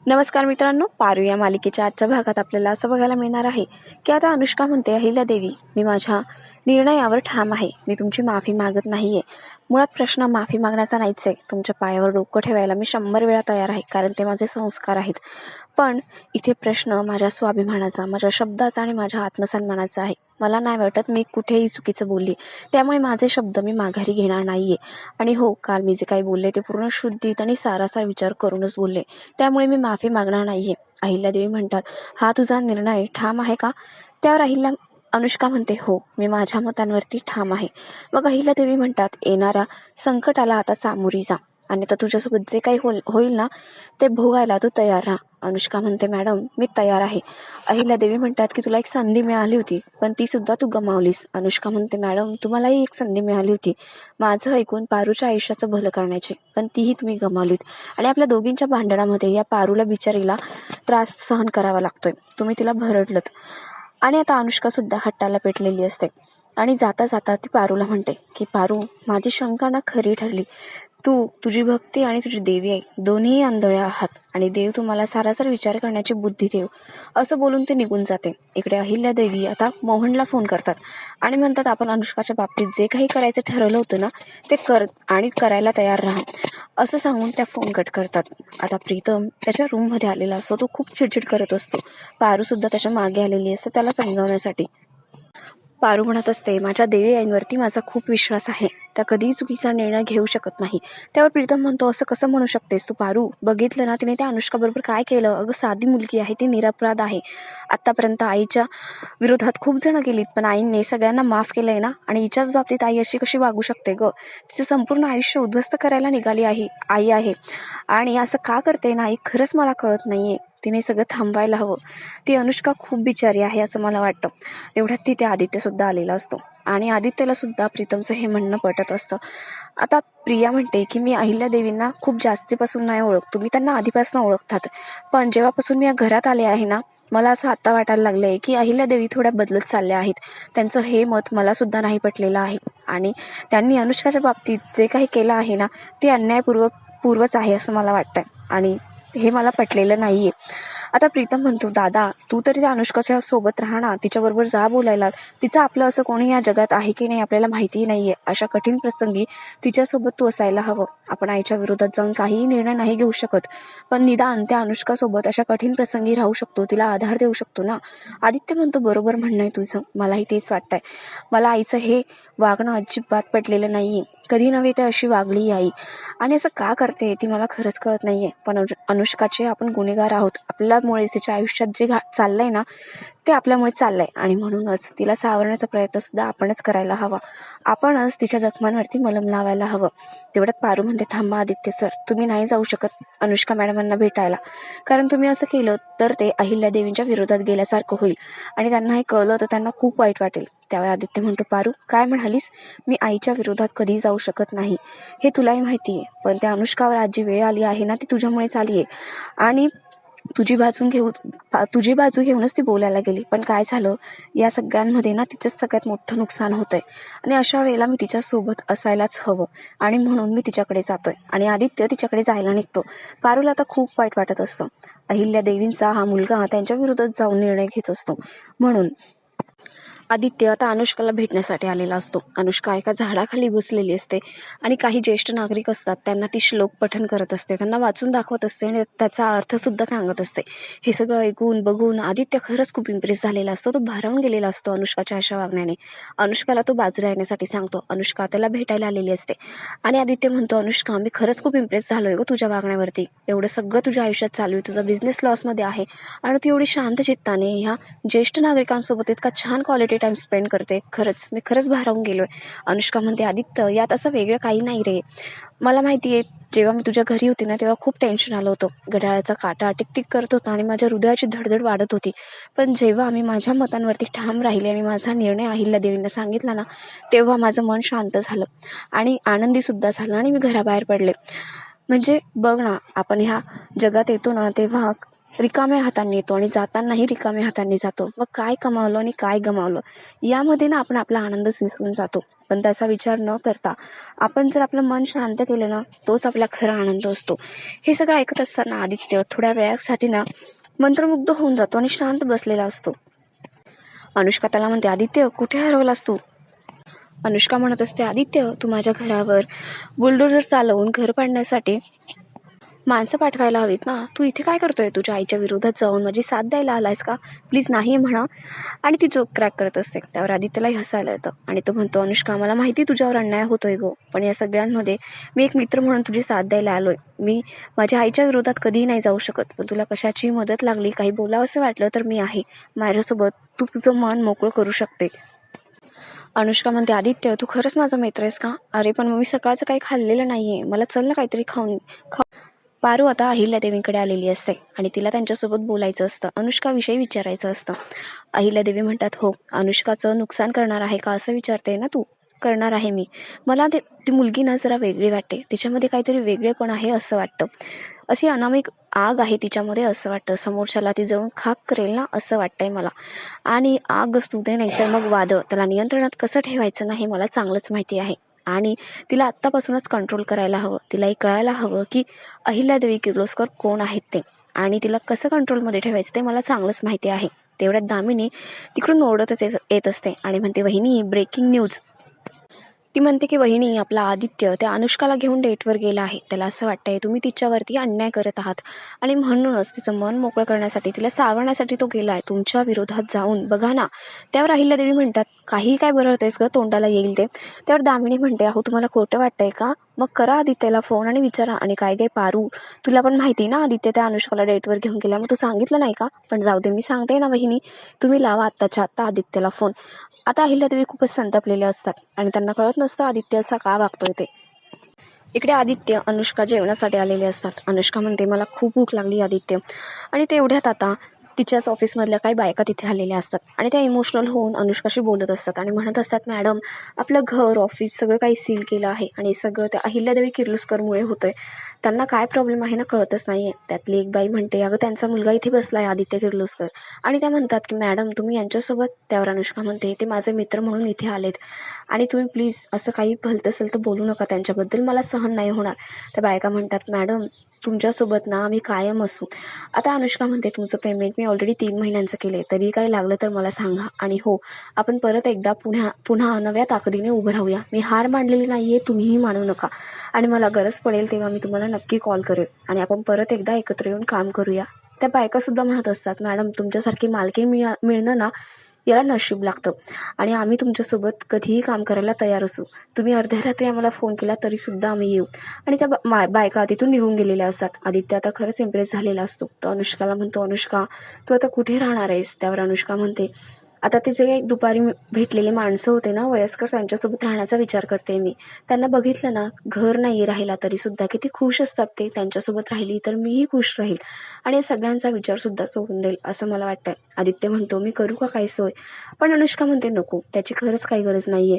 नमस्कार मित्रांनो, पारू या मालिकेच्या आजच्या भागात आपल्याला असं बघायला मिळणार आहे की आता अनुष्का म्हणते, अहिल्यादेवी, मी माझ्या निर्णयावर ठाम आहे. मी तुमची माफी मागत नाहीये. मुळात प्रश्न माफी मागण्याचा नाहीच आहे. तुमच्या पायावर डोकं ठेवायला मी 100 वेळा तयार आहे, कारण ते माझे संस्कार आहेत. पण इथे प्रश्न माझ्या स्वाभिमानाचा, माझ्या शब्दाचा आणि माझ्या आत्मसन्मानाचा आहे. मला नाही वाटत मी कुठेही चुकीचं बोलली, त्यामुळे माझे शब्द मी माघारी घेणार नाहीये. आणि हो, काल मी जे काही बोलले ते पूर्ण शुद्धीत आणि सारासार विचार करूनच बोलले, त्यामुळे मी माफी मागणार नाहीये. अहिल्यादेवी म्हणतात, हा तुझा निर्णय ठाम आहे का? त्यावर अनुष्का म्हणते, हो, मी माझ्या मतांवरती ठाम आहे. मग अहिल्यादेवी म्हणतात, येणाऱ्या संकटाला आता सामोरी जा आणि आता तुझ्यासोबत जे काही होईल ना, ते भोगायला तू तयार राहा. अनुष्का म्हणते, मॅडम, मी तयार आहे. अहिल्यादेवी म्हणतात की तुला एक संधी मिळाली होती, पण ती सुद्धा तू गमावलीस. अनुष्का म्हणते, मॅडम, तुम्हालाही एक संधी मिळाली होती माझं ऐकून पारूच्या आयुष्याचं भलं करण्याची, पण तीही तुम्ही गमावलीत. आणि आपल्या दोघींच्या भांडणामध्ये या पारूला बिचारीला त्रास सहन करावा लागतोय. तुम्ही तिला भरडलत. आणि आता अनुष्का सुद्धा हट्टाला पेटलेली असते आणि जाता जाता ती पारूला म्हणते की पारू, माझी शंका ना खरी ठरली. तुझी भक्ती आणि तुझी देवी आई दोन्ही आंधळ्या आहात, आणि देव तुम्हाला सारासार विचार करण्याची बुद्धी देव. असं बोलून ते निघून जाते. इकडे अहिल्यादेवी आता मोहनला फोन करतात आणि म्हणतात, आपण अनुष्काच्या बाबतीत जे काही करायचं ठरवलं होतं ना, ते आणि करायला तयार राहा, असं सांगून त्या फोन कट करतात. आता प्रीतम त्याच्या रूममध्ये आलेला असतो. तो खूप चिडचिड करत असतो. पारू सुद्धा त्याच्या मागे आलेली असते त्याला समजावण्यासाठी. पारू म्हणत असते, माझ्या देवी आईंवरती माझा खूप विश्वास आहे, त्या कधीही चुकीचा निर्णय घेऊ शकत नाही. त्यावर प्रीतम म्हणतो, असं कसं म्हणू शकतेस तू पारू? बघितलं ना तिने त्या अनुष्का बरोबर काय केलं? अगं, साधी मुलगी आहे ती, निरपराध आहे. आतापर्यंत आईच्या विरोधात खूप जण गेलीत, पण आईने सगळ्यांना माफ केलंय ना. आणि हिच्याच बाबतीत आई अशी कशी वागू शकते ग? तिचं संपूर्ण आयुष्य उद्ध्वस्त करायला निघाली आई आहे. आणि असं का करते ना आई? खरंच मला कळत नाहीये. तिने सगळं थांबवायला हवं. ती अनुष्का खूप बिचारी आहे असं मला वाटतं. तेवढ्यात तिथे आदित्य सुद्धा आलेला असतो आणि आदित्यला सुद्धा प्रीतमचं हे म्हणणं पटत असतं. आता प्रिया म्हणते की मी अहिल्यादेवींना खूप जास्तीपासून नाही ओळखतो, मी त्यांना आधीपासून ओळखतात, पण जेव्हापासून मी या घरात आले आहे ना, मला असं आता वाटायला लागलंय की अहिल्यादेवी थोड्या बदलत चालल्या आहेत. त्यांचं हे मत मला सुद्धा नाही पटलेलं आहे, आणि त्यांनी अनुष्काच्या बाबतीत जे काही केलं आहे ना, ते अन्यायपूर्वच आहे असं मला वाटतंय, आणि हे मला पटलेलं नाहीये. आता प्रीतम म्हणतो, दादा, तू तरी त्या अनुष्काच्या सोबत राहा ना, तिच्याबरोबर जा बोलायला. तिचं आपलं असं कोणी या जगात आहे की नाही आपल्याला माहितीही नाहीये. अशा कठीण प्रसंगी तिच्यासोबत तू असायला हवं. आपण आईच्या विरोधात जाऊन काहीही निर्णय नाही घेऊ शकत, पण निदान त्या अनुष्कासोबत अशा कठीण प्रसंगी राहू शकतो, तिला आधार देऊ शकतो ना. आदित्य म्हणतो, बरोबर म्हणणं आहे तुझं, मलाही तेच वाटतंय. मला आईचं हे वागणं अजिबात पटलेलं नाहीये. कधी नव्हे ते अशी वागली आई, आणि असं का करते ती मला खरंच कळत नाहीये. पण अनुष्काचे आपण गुन्हेगार आहोत. आपल्यामुळे तिच्या आयुष्यात जे चाललंय ना, ते आपल्यामुळे चाललंय, आणि म्हणूनच तिला सावरण्याचा प्रयत्न सुद्धा आपणच करायला हवा. आपणच तिच्या जखमांवरती मलम लावायला हवं. तेवढ्यात पारू म्हणते, थांबा आदित्य सर, तुम्ही नाही जाऊ शकत अनुष्का मॅडमांना भेटायला, कारण तुम्ही असं केलं तर ते अहिल्यादेवींच्या विरोधात गेल्यासारखं होईल, आणि त्यांना हे कळलं तर त्यांना खूप वाईट वाटेल. त्यावर आदित्य म्हणतो, पारू, काय म्हणालीस? मी आईच्या विरोधात कधी जाऊ शकत नाही, हे तुलाही माहिती आहे. पण त्या अनुष्कावर आज जी वेळ आली आहे ना, ती तुझ्यामुळेच आली आहे, आणि तुझी बाजू घेऊनच ती बोलायला गेली. पण काय झालं, या सगळ्यांमध्ये ना तिचंच सगळ्यात मोठं नुकसान होतंय, आणि अशा वेळेला मी तिच्या सोबत असायलाच हवं, आणि म्हणून मी तिच्याकडे जातोय. आणि आदित्य तिच्याकडे जायला निघतो. पारूला आता खूप वाईट वाटत असतं. अहिल्यादेवींचा हा मुलगा त्यांच्या विरोधात जाऊन निर्णय घेत असतो. म्हणून आदित्य आता अनुष्काला भेटण्यासाठी आलेला असतो. अनुष्का एका झाडाखाली बसलेली असते, आणि काही ज्येष्ठ नागरिक असतात, त्यांना ती श्लोक पठण करत असते, त्यांना वाचून दाखवत असते, आणि त्याचा अर्थ सुद्धा सांगत असते. हे सगळं ऐकून बघून आदित्य खरंच खूप इम्प्रेस झालेला असतो. तो भारावून गेलेला असतो अनुष्काच्या अशा वागण्याने. अनुष्काला तो बाजूला येण्यासाठी सांगतो. अनुष्का त्याला भेटायला आलेली असते, आणि आदित्य म्हणतो, अनुष्का, मी खरंच खूप इम्प्रेस झालोय ग तुझ्या वागण्यावरती. एवढं सगळं तुझ्या आयुष्यात चालू आहे, तुझा बिझनेस लॉसमध्ये आहे, आणि तू एवढी शांत चित्ताने ह्या ज्येष्ठ नागरिकांसोबत इतका छान क्वालिटी टाइम स्पेंड करते. मी खरंच भारावून गेलोय. अनुष्का म्हणते, आदित्य, यात असं वेगळं काही नाही रे. मला माहिती आहे, जेव्हा मी तुझ्या घरी होती ना, तेव्हा खूप टेन्शन आलं होतं. घड्याळाचा काटा टिकटिक करत होता आणि माझ्या हृदयाची धडधड वाढत होती. पण जेव्हा मी माझ्या मतांवरती ठाम राहिले आणि माझा निर्णय अहिल्यादेवींना सांगितला ना, तेव्हा माझं मन शांत झालं आणि आनंदी सुद्धा झालं, आणि मी घराबाहेर पडले. म्हणजे बघ ना, आपण ह्या जगात येतो ना, तेव्हा रिकाम्या हातांनी येतो आणि जातानाही रिकाम्या हातांनी जातो. मग काय कमावलं आणि काय गमावलं यामध्ये ना आपण आपला आनंदच विसरून जातो. पण त्याचा विचार न करता आपण जर आपलं मन शांत केलं ना, तोच आपला खरा आनंद असतो. हे सगळं ऐकत असताना आदित्य थोड्या वेळासाठी ना मंत्रमुग्ध होऊन जातो आणि शांत बसलेला असतो. अनुष्का त्याला म्हणते, आदित्य कुठे हरवलास तू? अनुष्का म्हणत असते, आदित्य तू माझ्या घरावर बुलडोझर चालवून घर पाडण्यासाठी माणसं पाठवायला हवीत ना. तू इथे काय करतोय? तुझ्या आईच्या विरोधात जाऊन माझी साथ द्यायला आलायस का? प्लीज नाही म्हणा. आणि ती जोक क्रॅक करत असते. त्यावर आदित्यलाही हसायला येतं आणि तो म्हणतो, अनुष्का मला माहिती तुझ्यावर अन्याय होतोय गो, पण या सगळ्यांमध्ये मी एक मित्र म्हणून तुझी साथ द्यायला आलोय. मी माझ्या आईच्या विरोधात कधीही नाही जाऊ शकत, पण तुला कशाची मदत लागली, काही बोलावंसं वाटलं तर मी आहे. माझ्यासोबत तू तुझं मन मोकळं करू शकते. अनुष्का म्हणते, आदित्य तू खरंच माझा मित्र आहेस का? अरे पण मी सकाळचं काही खाल्लेलं नाहीये, मला चल ना काहीतरी खाऊन. पारू आता अहिल्यादेवींकडे आलेली असते आणि तिला त्यांच्यासोबत बोलायचं असतं, अनुष्काविषयी विचारायचं असतं. अहिल्यादेवी म्हणतात, हो अनुष्काचं नुकसान करणार आहे का असं विचारते ना तू? करणार आहे मी. मला ती मुलगी ना जरा वेगळी वाटते, तिच्यामध्ये काहीतरी वेगळेपण आहे असं वाटतं. अशी अनामिक आग आहे तिच्यामध्ये असं वाटतं. समोरच्याला ती जळून खाक करेल ना असं वाटतंय मला. आणि आग असू दे नाही तर मग वादळ, त्याला नियंत्रणात कसं ठेवायचं नाही मला चांगलंच माहिती आहे. आणि तिला आत्तापासूनच कंट्रोल करायला हवं. तिलाही कळायला हवं की अहिल्यादेवी किर्लोस्कर कोण आहेत ते, आणि तिला कसं कंट्रोलमध्ये ठेवायचं ते मला चांगलंच माहिती आहे. तेवढ्यात दामिनी तिकडून ओरडतच येत असते आणि म्हणते, वहिनी ब्रेकिंग न्यूज. ती म्हणते की वहिनी आपला आदित्य त्या अनुष्काला घेऊन डेटवर गेला आहे. त्याला असं वाटतंय तुम्ही तिच्यावरती अन्याय करत आहात आणि म्हणूनच तिचं मन मोकळं करण्यासाठी, तिला सावरण्यासाठी तो गेलाय तुमच्या विरोधात जाऊन. बघा ना. त्यावर अहिल्यादेवी म्हणतात, काही काय बरळतेस ग, तोंडाला येईल ते. त्यावर दामिनी म्हणते, अहो तुम्हाला खोटं वाटतंय का? मग करा आदित्यला फोन आणि विचारा. आणि काय काय पारू, तुला पण माहिती ना आदित्य त्या अनुष्काला डेटवर घेऊन गेला, मग तू सांगितलं नाही का? पण जाऊ दे, मी सांगते ना वहिनी, तुम्ही लावा आत्ताच्या आत्ता आदित्यला फोन. आता अहिल्यादेवी खूपच संतापलेले असतात आणि त्यांना कळत नसतं आदित्य असा का वागतोय ते. इकडे आदित्य अनुष्का जेवणासाठी आलेले असतात. अनुष्का म्हणते, मला खूप भूक लागली आदित्य. आणि तेवढ्यात आता तिच्याच ऑफिसमधल्या काही बायका तिथे आलेल्या असतात आणि त्या इमोशनल होऊन अनुष्काशी बोलत असतात आणि म्हणत असतात, मॅडम आपलं घर ऑफिस सगळं काही सील केलं आहे आणि सगळं त्या अहिल्यादेवी किर्लोस्करमुळे होतंय. त्यांना काय प्रॉब्लेम आहे ना कळतच नाहीये. त्यातली एक बाई म्हणते, अगं त्यांचा मुलगा इथे बसलाय आदित्य किर्लोस्कर. आणि त्या म्हणतात की मॅडम तुम्ही यांच्यासोबत. त्यावर अनुष्का म्हणते, ते माझे मित्र म्हणून इथे आलेत आणि तुम्ही प्लीज असं काही भलतं असेल तर बोलू नका त्यांच्याबद्दल, मला सहन नाही होणार. त्या बायका म्हणतात, मॅडम तुमच्यासोबत ना आम्ही कायम असू. आता अनुष्का म्हणते, तुमचं पेमेंट मी ऑलरेडी 3 महिन्यांचं केले, तरी काही लागलं तर मला सांगा. आणि हो, आपण परत एकदा पुन्हा नव्या ताकदीने उभं राहूया. मी हार मानलेली नाहीये, तुम्हीही मानू नका. आणि मला गरज पडेल तेव्हा मी तुम्हाला नक्की कॉल करेल आणि आपण परत एकदा एकत्र येऊन काम करूया. त्या बायका सुद्धा म्हणत असतात, मॅडम तुमच्यासारखी मालकी मिळणं ना याला नशीब लागतं आणि आम्ही तुमच्यासोबत कधीही काम करायला तयार असू. तुम्ही अर्ध्या रात्री आम्हाला फोन केला तरी सुद्धा आम्ही येऊ. आणि त्या बायका तिथून निघून गेलेल्या असतात. आदित्य आता खरंच इम्प्रेस झालेला असतो. तो अनुष्काला म्हणतो, अनुष्का तू आता कुठे राहणार आहेस? त्यावर अनुष्का म्हणते, आता ते जे दुपारी भेटलेले माणसं होते ना वयस्कर, त्यांच्यासोबत राहण्याचा विचार करते मी. त्यांना बघितलं ना, घर नाही राहिला तरी सुद्धा किती खुश असतात ते. त्यांच्यासोबत राहिली तर मीही खुश राहील आणि सगळ्यांचा विचार सुद्धा सोडून देईल असं मला वाटतंय. आदित्य म्हणतो, मी करू का काही सोय? पण अनुष्का म्हणते, नको, त्याची खरंच काही गरज नाहीये.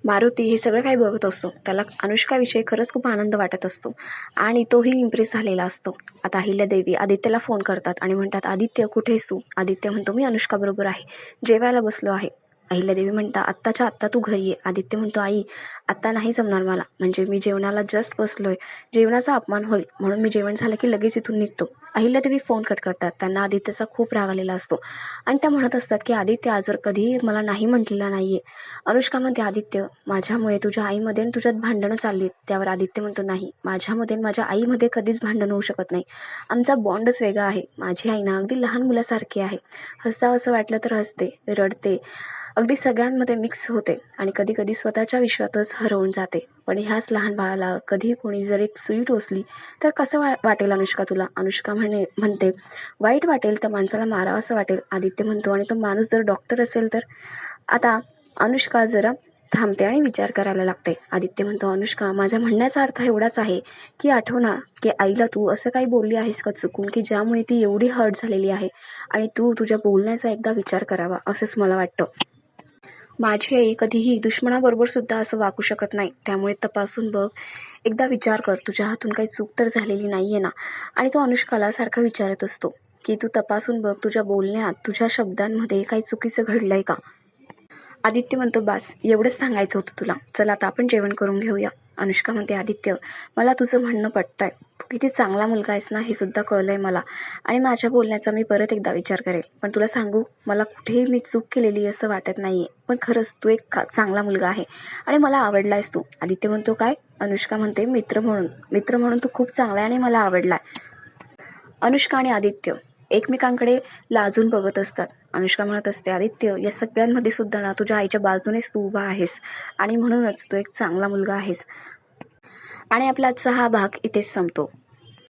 मारुती हे सगळं काही बघत असतो. त्याला अनुष्काविषयी खरंच खूप आनंद वाटत असतो आणि तोही इम्प्रेस झालेला असतो. आता अहिल्यादेवी आदित्यला फोन करतात आणि म्हणतात, आदित्य कुठेस तू? आदित्य म्हणतो, मी अनुष्का बरोबर आहे, जेवायला बसलो आहे. अहिल्यादेवी म्हणतात, आत्ताच्या आत्ता तू घरी ये. आदित्य म्हणतो, आई आत्ता नाही जमणार मला, म्हणजे मी जेवणाला जस्ट बसलोय, जेवणाचा अपमान होईल म्हणून मी जेवण झालं की लगेच इथून निघतो. अहिल्यादेवी फोन कट करतात. त्यांना आदित्यचा खूप राग आलेला असतो आणि त्या म्हणत असतात की आदित्य आजवर कधीही मला नाही म्हटलेला नाहीये. अनुष्का म्हणते, आदित्य माझ्यामुळे तुझ्या आईमध्ये आणि तुझ्यात भांडणं चाललीत. त्यावर आदित्य म्हणतो, नाही, माझ्यामध्ये आणि माझ्या आईमध्ये कधीच भांडण होऊ शकत नाही. आमचा बॉन्डच वेगळा आहे. माझी आई ना अगदी लहान मुलासारखी आहे. हसावं असं वाटलं तर हसते, रडते, अगदी सगळ्यांमध्ये मिक्स होते आणि कधी कधी स्वतःच्या विश्वातच हरवून जाते. पण ह्याच लहान बाळाला कधी कोणी जर एक सुई टोचली तर कसं वाटेल अनुष्का तुला? अनुष्का म्हणते, वाईट वाटेल, त्या माणसाला मारावं असं वाटेल. आदित्य म्हणतो, आणि तो माणूस जर डॉक्टर असेल तर? आता अनुष्का जरा थांबते आणि विचार करायला लागते. आदित्य म्हणतो, अनुष्का माझ्या म्हणण्याचा अर्थ एवढाच आहे की आठव ना की आईला तू असं काही बोलली आहेस का चुकून की ज्यामुळे ती एवढी हर्ट झालेली आहे, आणि तू तुझ्या बोलण्याचा एकदा विचार करावा असंच मला वाटतं. माझी आई कधीही दुश्मनाबरोबर सुद्धा असं वागू शकत नाही. त्यामुळे तपासून बघ. एकदा विचार कर, तुझ्या हातून काही चूक तर झालेली नाहीये ना? आणि तो अनुष्काला सारखा विचारत असतो, की तू तपासून बघ तुझ्या बोलण्यात, तुझ्या शब्दांमध्ये काही चुकीचं घडलंय का? आदित्य म्हणतो, बास एवढंच सांगायचं होतं तुला. चल आता आपण जेवण करून घेऊया. अनुष्का म्हणते, आदित्य मला तुझं म्हणणं पटतंय. तू किती चांगला मुलगा आहेस ना हे सुद्धा कळलंय मला. आणि माझ्या बोलण्याचा मी परत एकदा विचार करेल. पण तुला सांगू, मला कुठेही मी चूक केलेली असं वाटत नाहीये. पण खरंच तू एक चांगला मुलगा आहे आणि मला आवडलायस तू. आदित्य म्हणतो, काय? अनुष्का म्हणते, मित्र म्हणून तू खूप चांगला आहे आणि मला आवडलाय. अनुष्का आणि आदित्य एकमेकांकडे लाजून बघत असतात. अनुष्का म्हणत असते, आदित्य या सगळ्यांमध्ये सुद्धा ना तुझ्या आईच्या बाजूनेच तू उभा आहेस आणि म्हणूनच तू एक चांगला मुलगा आहेस. आणि आपला आजचा हा भाग इथेच संपतो.